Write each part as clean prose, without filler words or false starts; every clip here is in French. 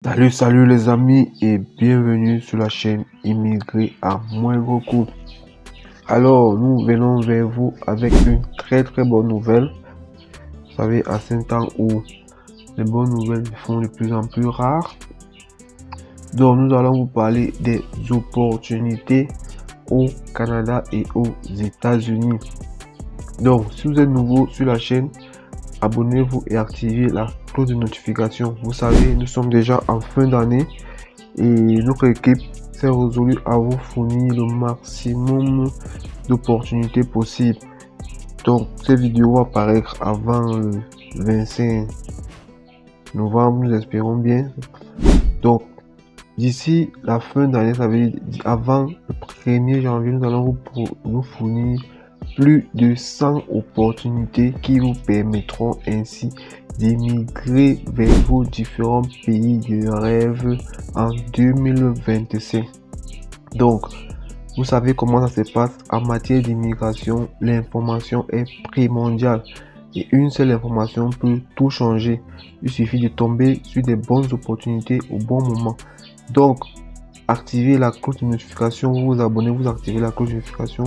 Salut les amis et bienvenue sur la chaîne Immigré à moindre coût. Alors nous venons vers vous avec une très bonne nouvelle. Vous savez, à ce temps où les bonnes nouvelles sont de plus en plus rares, donc nous allons vous parler des opportunités au Canada et aux États-Unis. Donc si vous êtes nouveau sur la chaîne, abonnez-vous et activez la cloche de notification. Vous savez, nous sommes déjà en fin d'année et notre équipe s'est résolue à vous fournir le maximum d'opportunités possibles. Donc cette vidéo va apparaître avant le 25 novembre, nous espérons bien. Donc d'ici la fin d'année, ça veut dire avant le 1er janvier, nous allons vous fournir plus de 100 opportunités qui vous permettront ainsi d'émigrer vers vos différents pays de rêve en 2025. Donc, vous savez comment ça se passe en matière d'immigration. L'information est primordiale et une seule information peut tout changer. Il suffit de tomber sur des bonnes opportunités au bon moment. Donc, activez la cloche de notification, vous vous abonnez, vous activez la cloche de notification.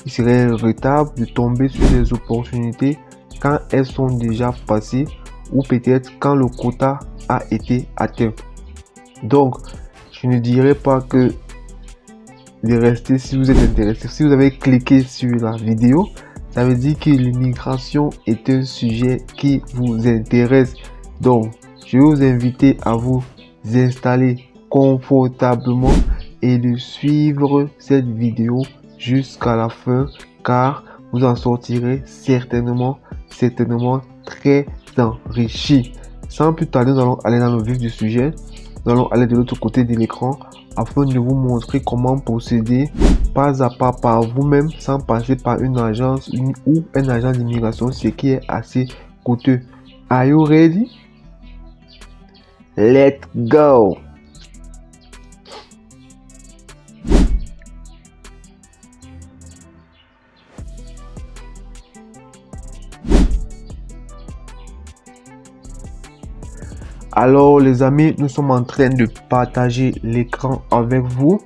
Il serait regrettable de tomber sur des opportunités quand elles sont déjà passées ou peut-être quand le quota a été atteint. Donc, je ne dirais pas que de rester si vous êtes intéressé. Si vous avez cliqué sur la vidéo, ça veut dire que l'immigration est un sujet qui vous intéresse. Donc, je vais vous inviter à vous installer confortablement et de suivre cette vidéo jusqu'à la fin, car vous en sortirez certainement très enrichi. Sans plus tarder, nous allons aller dans le vif du sujet. Nous allons aller de l'autre côté de l'écran afin de vous montrer comment procéder pas à pas par vous-même sans passer par une agence ou un agent d'immigration, ce qui est assez coûteux. Are you ready? Let's go! Alors les amis, nous sommes en train de partager l'écran avec vous.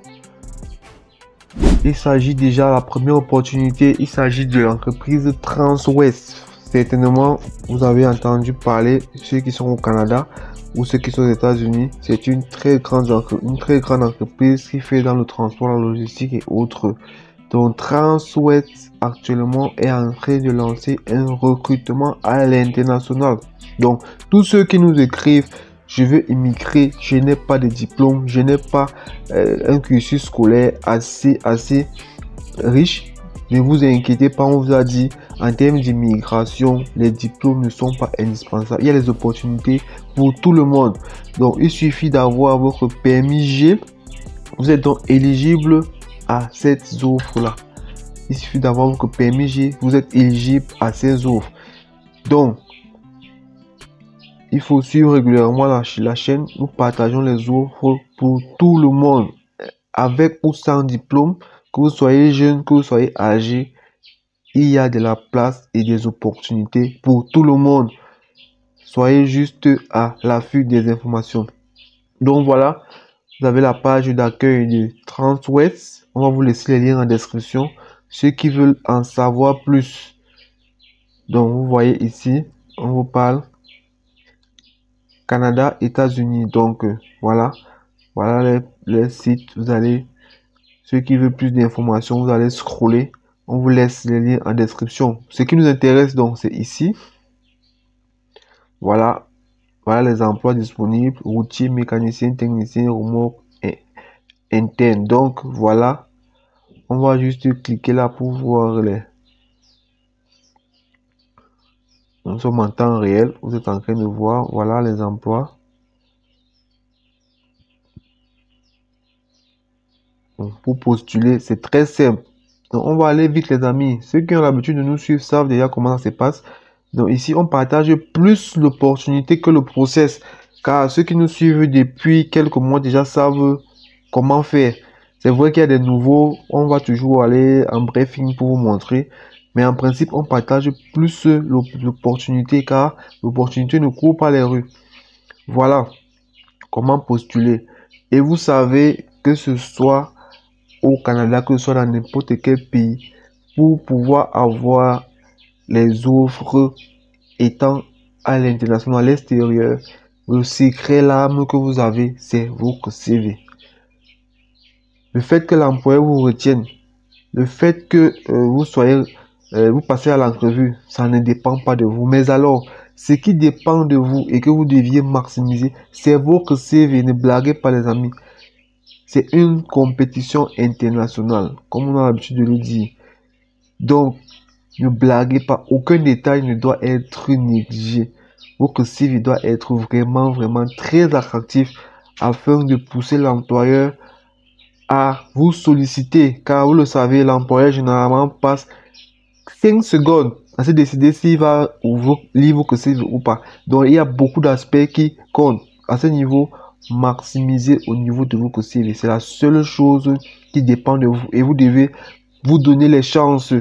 Il s'agit déjà de la première opportunité, il s'agit de l'entreprise Transwest. Certainement, vous avez entendu parler, ceux qui sont au Canada ou ceux qui sont aux États-Unis. C'est une très grande entreprise qui fait dans le transport, la logistique et autres. Donc Transwest actuellement est en train de lancer un recrutement à l'international. Donc tous ceux qui nous écrivent je veux immigrer, je n'ai pas de diplôme, je n'ai pas un cursus scolaire assez riche, ne vous inquiétez pas, on vous a dit en termes d'immigration, les diplômes ne sont pas indispensables. Il y a les opportunités pour tout le monde. Donc il suffit d'avoir votre permis G. Vous êtes donc éligible à cette offre là. Il suffit d'avoir votre permis G, vous êtes éligible à ces offres. Donc il faut suivre régulièrement la chaîne. Nous partageons les offres pour tout le monde, avec ou sans diplôme, que vous soyez jeune, que vous soyez âgé. Il y a de la place et des opportunités pour tout le monde. Soyez juste à l'affût des informations. Donc voilà, vous avez la page d'accueil de Transwest. On va vous laisser les liens en description. Ceux qui veulent en savoir plus. Donc vous voyez ici, on vous parle Canada, États-Unis. Donc voilà les sites. Vous allez, ceux qui veulent plus d'informations, vous allez scroller. On vous laisse les liens en description. Ce qui nous intéresse donc, c'est ici. Voilà les emplois disponibles: routier, mécanicien, technicien, remorque et interne. Donc voilà, on va juste cliquer là pour voir les. Nous sommes en temps réel. Vous êtes en train de voir. Voilà les emplois. Donc, pour postuler, c'est très simple. Donc, on va aller vite les amis. Ceux qui ont l'habitude de nous suivre savent déjà comment ça se passe. Donc ici, on partage plus l'opportunité que le process. Car ceux qui nous suivent depuis quelques mois déjà savent comment faire. C'est vrai qu'il y a des nouveaux. On va toujours aller en briefing pour vous montrer. Mais en principe, on partage plus l'opportunité car l'opportunité ne court pas les rues. Voilà. comment postuler. Et vous savez que ce soit au Canada, que ce soit dans n'importe quel pays, pour pouvoir avoir les offres étant à l'international, à l'extérieur, le secret l'âme que vous avez, c'est votre CV. Le fait que l'employeur vous retienne, le fait que vous passez à l'entrevue, ça ne dépend pas de vous. Mais alors, ce qui dépend de vous et que vous deviez maximiser, c'est votre CV. Ne blaguez pas les amis. C'est une compétition internationale, comme on a l'habitude de le dire. Donc, ne blaguez pas. Aucun détail ne doit être négligé. Votre CV doit être vraiment, vraiment très attractif afin de pousser l'employeur à vous solliciter. Car vous le savez, l'employeur généralement passe 5 secondes à se décider s'il va lire votre CV ou pas. Donc, il y a beaucoup d'aspects qui comptent. À ce niveau, maximiser au niveau de votre CV. C'est la seule chose qui dépend de vous. Et vous devez vous donner les chances.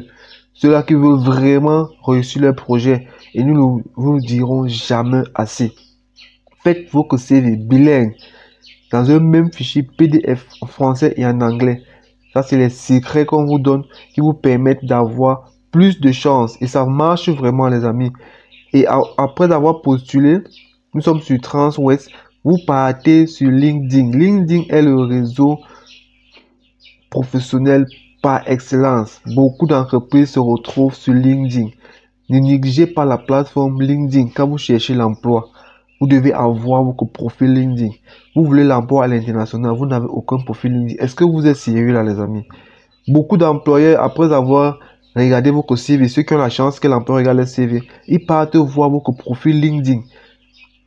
Ceux-là qui veulent vraiment réussir leur projet. Et nous vous ne dirons jamais assez. Faites votre CV bilingue dans un même fichier PDF en français et en anglais. Ça, c'est les secrets qu'on vous donne qui vous permettent d'avoir plus de chance. Et ça marche vraiment, les amis. Et après avoir postulé, nous sommes sur Transwest. Vous partez sur LinkedIn. LinkedIn est le réseau professionnel par excellence. Beaucoup d'entreprises se retrouvent sur LinkedIn. Ne négligez pas la plateforme LinkedIn quand vous cherchez l'emploi. Vous devez avoir votre profil LinkedIn. Vous voulez l'emploi à l'international, vous n'avez aucun profil LinkedIn. Est-ce que vous êtes sérieux là, les amis? Beaucoup d'employeurs, après avoir regardé votre CV, ceux qui ont la chance que l'employeur regarde le CV, ils partent voir votre profil LinkedIn.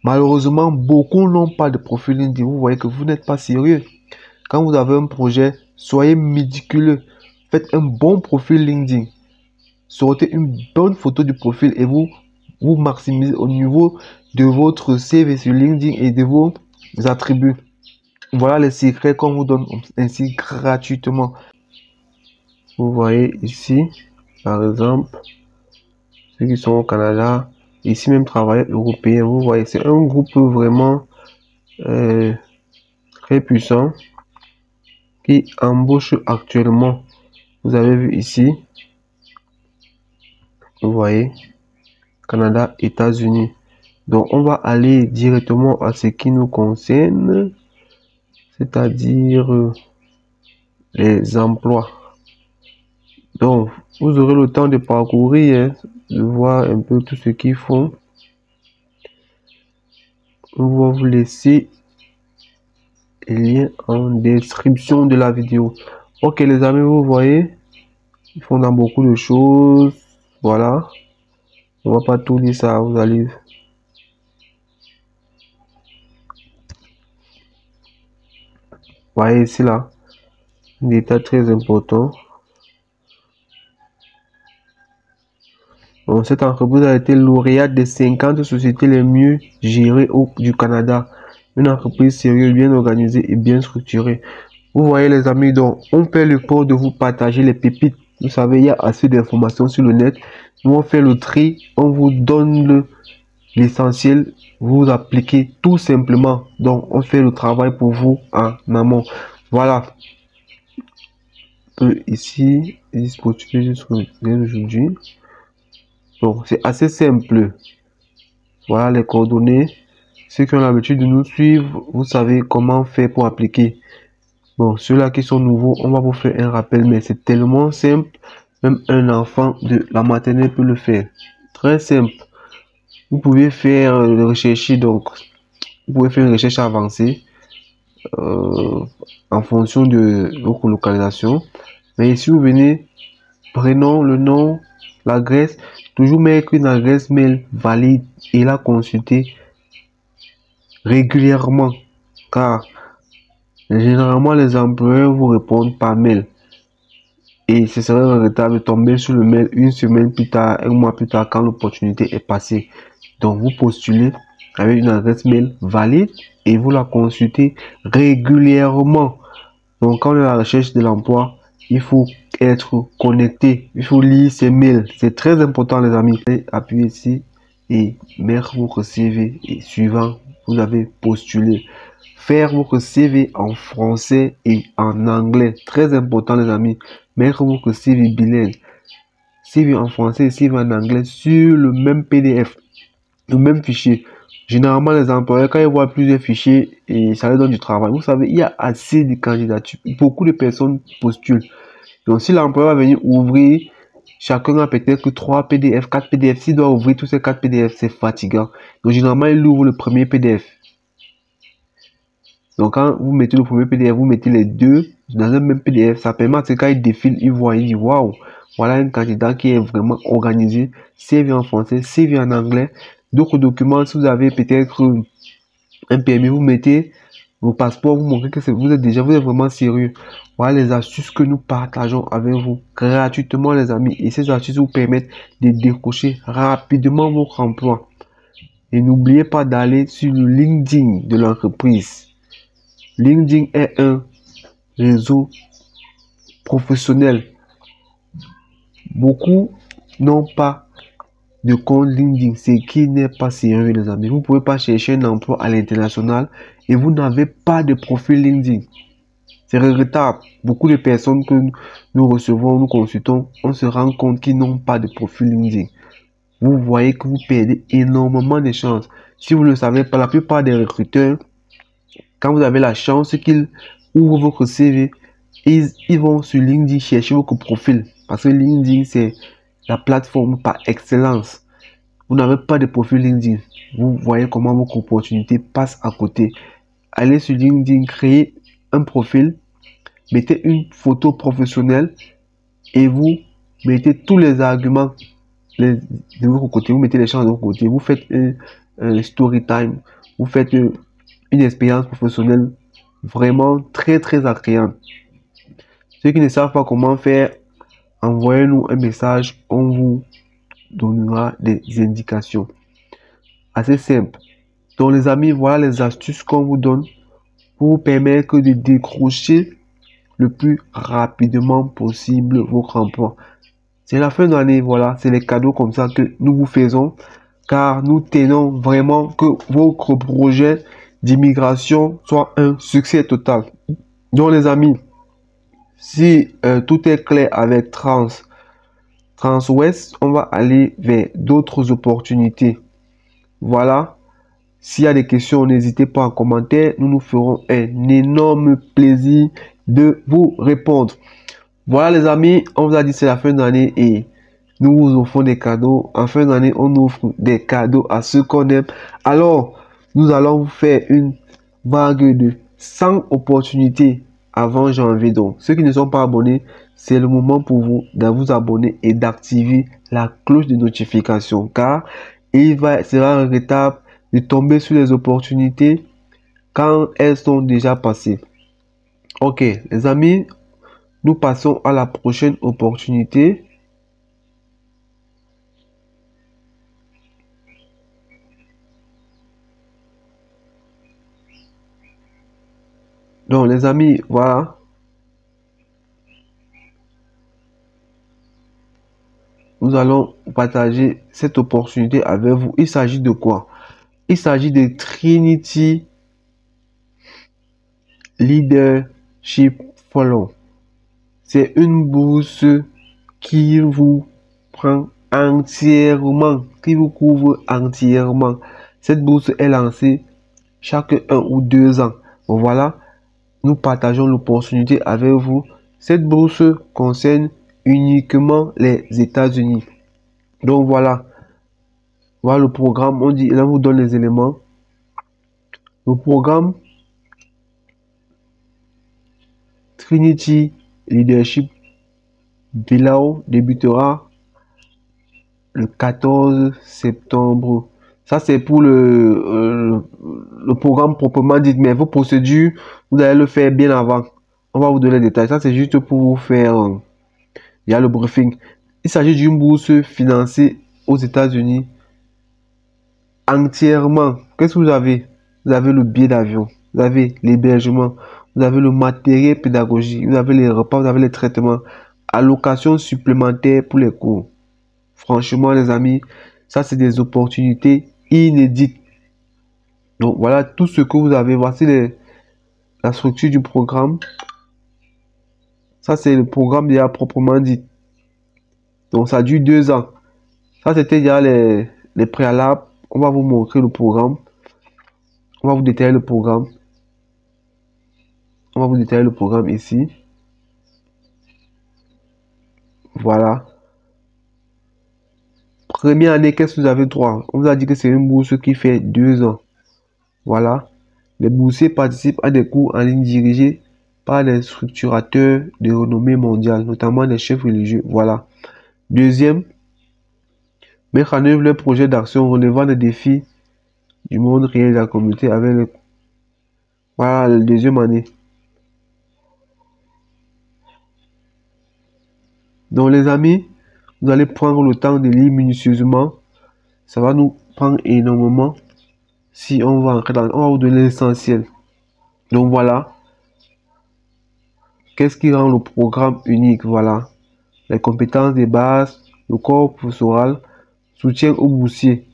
Malheureusement, beaucoup n'ont pas de profil LinkedIn. Vous voyez que vous n'êtes pas sérieux. Quand vous avez un projet, soyez méticuleux. Faites un bon profil LinkedIn. Sortez une bonne photo du profil et vous maximisez au niveau de votre CV sur LinkedIn et de vos attributs. Voilà les secrets qu'on vous donne ainsi gratuitement. Vous voyez ici, par exemple, ceux qui sont au Canada, ici même travailleurs européens, vous voyez, c'est un groupe vraiment très puissant qui embauche actuellement. Vous avez vu ici, vous voyez, Canada, États-Unis. Donc, on va aller directement à ce qui nous concerne, c'est-à-dire les emplois. Donc, vous aurez le temps de parcourir, de voir un peu tout ce qu'ils font. On va vous laisser les liens en description de la vidéo. Ok, les amis, vous voyez, ils font dans beaucoup de choses. Voilà. On va pas tout dire ça, vous allez. Voyez ici là, un détail très important. Donc, cette entreprise a été lauréate des 50 sociétés les mieux gérées du Canada. Une entreprise sérieuse, bien organisée et bien structurée. Vous voyez les amis, donc on fait le port de vous partager les pépites. Vous savez, il y a assez d'informations sur le net. Nous on fait le tri, on vous donne l'essentiel, vous appliquez tout simplement. Donc on fait le travail pour vous en amont. Voilà. Ici, disponible aujourd'hui. Donc c'est assez simple. Voilà les coordonnées. Ceux qui ont l'habitude de nous suivre, vous savez comment faire pour appliquer. Bon, ceux-là qui sont nouveaux, on va vous faire un rappel, mais c'est tellement simple. Même un enfant de la maternelle peut le faire. Très simple. Vous pouvez faire rechercher, donc, vous pouvez faire une recherche avancée en fonction de votre localisation. Mais si vous venez, prénom, le nom, l'adresse, toujours mettre une adresse mail valide et la consulter régulièrement. Car généralement, les employeurs vous répondent par mail. Et ce serait regrettable de tomber sur le mail une semaine plus tard, un mois plus tard, quand l'opportunité est passée. Donc, vous postulez avec une adresse mail valide et vous la consultez régulièrement. Donc, quand on est à la recherche de l'emploi, il faut être connecté. Il faut lire ces mails. C'est très important, les amis. Appuyez ici et mettre votre CV. Et suivant, vous avez postulé. faire votre CV en français et en anglais. Très important, les amis. Mettre votre CV bilingue. CV en français et CV en anglais sur le même PDF, le même fichier. Généralement, les employeurs, quand ils voient plusieurs fichiers, et ça leur donne du travail. Vous savez, il y a assez de candidatures. Beaucoup de personnes postulent. Donc, si l'employeur va venir ouvrir, chacun a peut-être que 3 PDF, 4 PDF. S'il doit ouvrir tous ces 4 PDF, c'est fatigant. Donc, généralement, il ouvre le premier PDF. Donc, quand vous mettez le premier PDF, vous mettez les deux dans un même PDF. Ça permet à ce que quand il défile, il voit, il dit waouh, voilà un candidat qui est vraiment organisé. CV en français, CV en anglais. D'autres documents, si vous avez peut-être un permis, vous mettez vos passeports, vous montrez que vous êtes vraiment sérieux. Voilà les astuces que nous partageons avec vous gratuitement, les amis. Et ces astuces vous permettent de décrocher rapidement votre emploi. Et n'oubliez pas d'aller sur le LinkedIn de l'entreprise. LinkedIn est un réseau professionnel. Beaucoup n'ont pas de compte LinkedIn, ce qui n'est pas sérieux, les amis. Vous ne pouvez pas chercher un emploi à l'international et vous n'avez pas de profil LinkedIn. C'est regrettable. Beaucoup de personnes que nous recevons, nous consultons, on se rend compte qu'ils n'ont pas de profil LinkedIn. Vous voyez que vous perdez énormément de chances. Si vous ne le savez pas, la plupart des recruteurs, quand vous avez la chance qu'ils ouvrent votre CV, ils vont sur LinkedIn chercher votre profil. Parce que LinkedIn, c'est la plateforme par excellence. Vous n'avez pas de profil LinkedIn. Vous voyez comment votre opportunité passe à côté. Allez sur LinkedIn, créez un profil, mettez une photo professionnelle et vous mettez tous les arguments de votre côté. Vous mettez les chances de votre côté. Vous faites un story time. Vous faites une expérience professionnelle vraiment très très agréable. Ceux qui ne savent pas comment faire, envoyez-nous un message, on vous donnera des indications. Assez simple. Donc les amis, voilà les astuces qu'on vous donne pour vous permettre de décrocher le plus rapidement possible votre emploi. C'est la fin de l'année, voilà, c'est les cadeaux comme ça que nous vous faisons, car nous tenons vraiment que votre projet d'immigration soit un succès total. Donc les amis, si tout est clair avec Transwest, on va aller vers d'autres opportunités. Voilà. S'il y a des questions, n'hésitez pas en commentaire. Nous nous ferons un énorme plaisir de vous répondre. Voilà les amis, on vous a dit c'est la fin d'année et nous vous offrons des cadeaux. En fin d'année, on offre des cadeaux à ceux qu'on aime. Alors, nous allons vous faire une vague de 100 opportunités avant janvier. Donc, ceux qui ne sont pas abonnés, c'est le moment pour vous de vous abonner et d'activer la cloche de notification. Car il sera regrettable de tomber sur les opportunités quand elles sont déjà passées. Ok, les amis, nous passons à la prochaine opportunité. Donc, les amis, voilà. Nous allons partager cette opportunité avec vous. Il s'agit de quoi? Il s'agit de Trinity Leadership Follow. C'est une bourse qui vous prend entièrement, qui vous couvre entièrement. Cette bourse est lancée chaque 1 ou 2 ans. Bon, voilà, nous partageons l'opportunité avec vous. Cette bourse concerne uniquement les États-Unis. Donc voilà, voilà le programme. On dit, là, on vous donne les éléments. Le programme Trinity Leadership Below débutera le 14 septembre. Ça, c'est pour le programme proprement dit, mais vos procédures, vous allez le faire bien avant. On va vous donner les détails. Ça, c'est juste pour vous faire, il y a le briefing. Il s'agit d'une bourse financée aux États-Unis entièrement. Qu'est-ce que vous avez? Vous avez le billet d'avion, vous avez l'hébergement, vous avez le matériel pédagogique, vous avez les repas, vous avez les traitements, allocations supplémentaires pour les cours. Franchement, les amis, ça c'est des opportunités inédites. Donc voilà tout ce que vous avez. Voici la structure du programme. Ça, c'est le programme déjà proprement dit. Donc ça dure 2 ans. Ça, c'était déjà les préalables. On va vous montrer le programme. On va vous détailler le programme. On va vous détailler le programme ici. Voilà. Première année, qu'est-ce que vous avez droit? On vous a dit que c'est une bourse qui fait 2 ans. Voilà. Les boursiers participent à des cours en ligne dirigés par des structurateurs de renommée mondiale, notamment des chefs religieux. Voilà. Deuxième, mettre en œuvre le projet d'action relevant des défis du monde réel et de la communauté avec le... Voilà, la deuxième année. Donc les amis, vous allez prendre le temps de lire minutieusement. Ça va nous prendre énormément si on va entrer dans... On va vous donner l'essentiel. Donc voilà. Qu'est-ce qui rend le programme unique? Voilà. Les compétences de base, le corps professoral, soutien aux boursiers.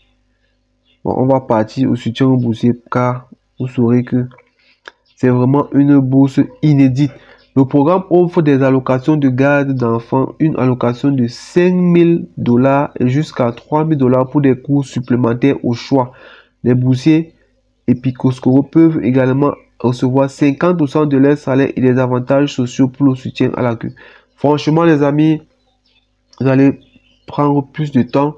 Bon, on va partir au soutien aux boursiers car vous saurez que c'est vraiment une bourse inédite. Le programme offre des allocations de garde d'enfants, une allocation de 5 000 $ et jusqu'à 3 000 $ pour des cours supplémentaires au choix. Les boursiers Epicoscoro peuvent également recevoir 50% de leur salaire et des avantages sociaux pour le soutien à la queue. Franchement, les amis, vous allez prendre plus de temps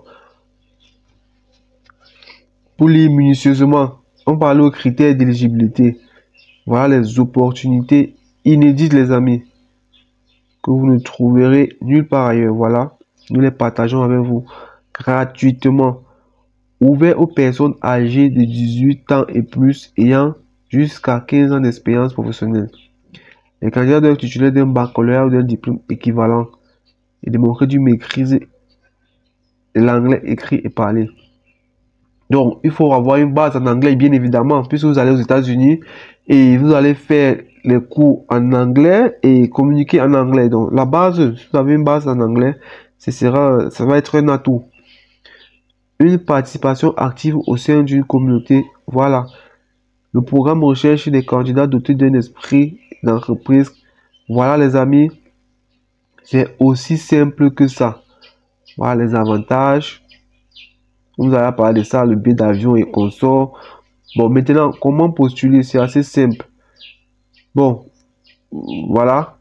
pour lire minutieusement. On parle aux critères d'éligibilité. Voilà les opportunités inédites, les amis, que vous ne trouverez nulle part ailleurs. Voilà, nous les partageons avec vous gratuitement. Ouvert aux personnes âgées de 18 ans et plus ayant jusqu'à 15 ans d'expérience professionnelle. Les candidats doivent titulaires d'un baccalauréat ou d'un diplôme équivalent et démontrer du maîtrise de l'anglais écrit et parlé. Donc, il faut avoir une base en anglais, bien évidemment, puisque vous allez aux États-Unis et vous allez faire les cours en anglais et communiquer en anglais. Donc, la base, si vous avez une base en anglais, ça va être un atout. Une participation active au sein d'une communauté. Voilà. Le programme recherche des candidats dotés d'un esprit d'entreprise. Voilà, les amis. C'est aussi simple que ça. Voilà les avantages. Vous allez parler de ça, le billet d'avion et consorts. Bon, maintenant, comment postuler? C'est assez simple. Bon, voilà.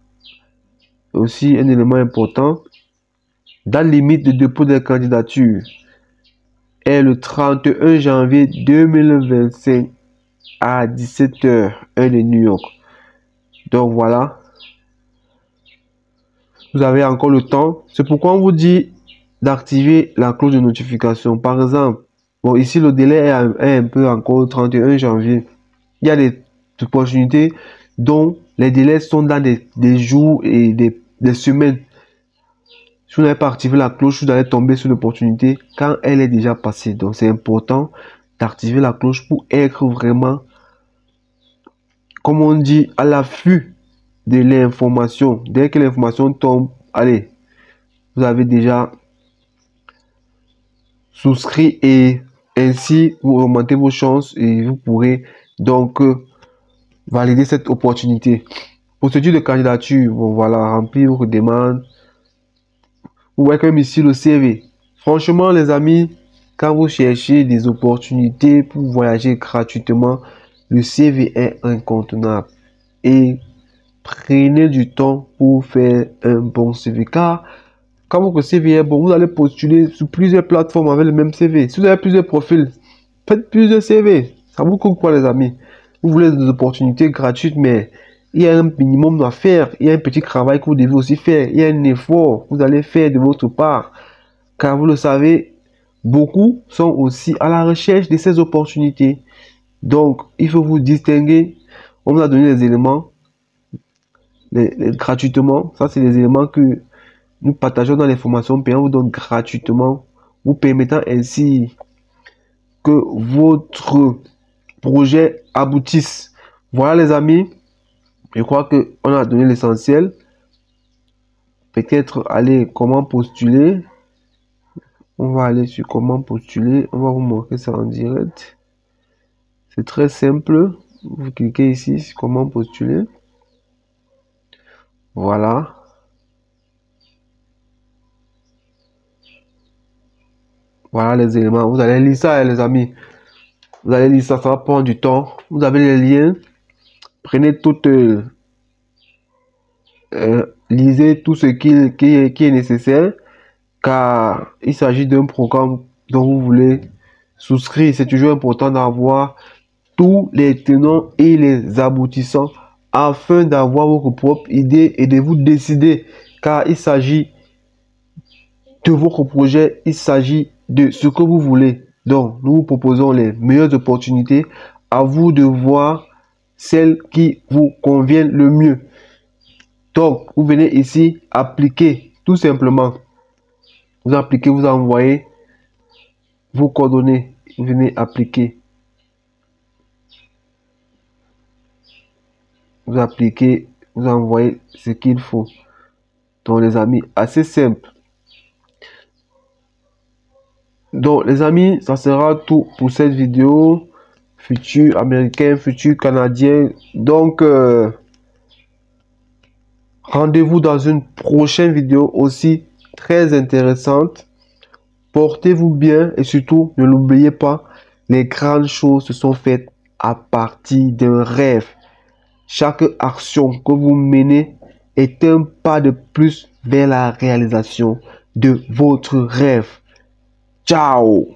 Aussi, un élément important. Date limite de dépôt des candidatures est le 31 janvier 2025 à 17h, heure de New York. Donc, voilà. Vous avez encore le temps. C'est pourquoi on vous dit d'activer la cloche de notification. Par exemple, bon, ici, le délai est un peu encore 31 janvier. Il y a des opportunités dont les délais sont dans des jours et des semaines. Si vous n'avez pas activé la cloche, vous allez tomber sur l'opportunité quand elle est déjà passée. Donc, c'est important d'activer la cloche pour être vraiment, comme on dit, à l'affût de l'information. Dès que l'information tombe, allez, vous avez déjà souscrit et ainsi vous augmentez vos chances et vous pourrez donc valider cette opportunité. Procédure de candidature, bon voilà, remplir vos demandes. Vous voyez comme ici le CV. Franchement, les amis, quand vous cherchez des opportunités pour voyager gratuitement, le CV est incontournable. Et prenez du temps pour faire un bon CV. Car quand votre CV est bon, vous allez postuler sur plusieurs plateformes avec le même CV. Si vous avez plusieurs profils, faites plusieurs CV. Ça vous coûte quoi, les amis? Vous voulez des opportunités gratuites, mais il y a un minimum à faire. Il y a un petit travail que vous devez aussi faire. Il y a un effort que vous allez faire de votre part. Car vous le savez, beaucoup sont aussi à la recherche de ces opportunités. Donc, il faut vous distinguer. On vous a donné les éléments gratuitement. Ça, c'est les éléments que nous partageons dans les formations payantes. On vous donne gratuitement, vous permettant ainsi que votre projet aboutisse. Voilà, les amis. Je crois qu'on a donné l'essentiel. Peut-être aller comment postuler. On va aller sur comment postuler. On va vous montrer ça en direct. C'est très simple. Vous cliquez ici sur comment postuler. Voilà. Voilà les éléments. Vous allez lire ça, les amis. Vous allez lire ça, ça va prendre du temps. Vous avez les liens. Prenez tout, lisez tout ce qui est nécessaire, car il s'agit d'un programme dont vous voulez souscrire. C'est toujours important d'avoir tous les tenants et les aboutissants afin d'avoir votre propre idée et de vous décider, car il s'agit de votre projet, il s'agit de ce que vous voulez. Donc, nous vous proposons les meilleures opportunités. À vous de voir celles qui vous conviennent le mieux. Donc, vous venez ici, appliquer, tout simplement. Vous appliquez, vous envoyez vos coordonnées. Vous venez appliquer. Vous appliquez, vous envoyez ce qu'il faut. Donc, les amis, assez simple. Donc, les amis, ça sera tout pour cette vidéo. Futur américain, futur canadien. Donc, rendez-vous dans une prochaine vidéo aussi très intéressante. Portez-vous bien et surtout, ne l'oubliez pas, les grandes choses se sont faites à partir d'un rêve. Chaque action que vous menez est un pas de plus vers la réalisation de votre rêve. Ciao!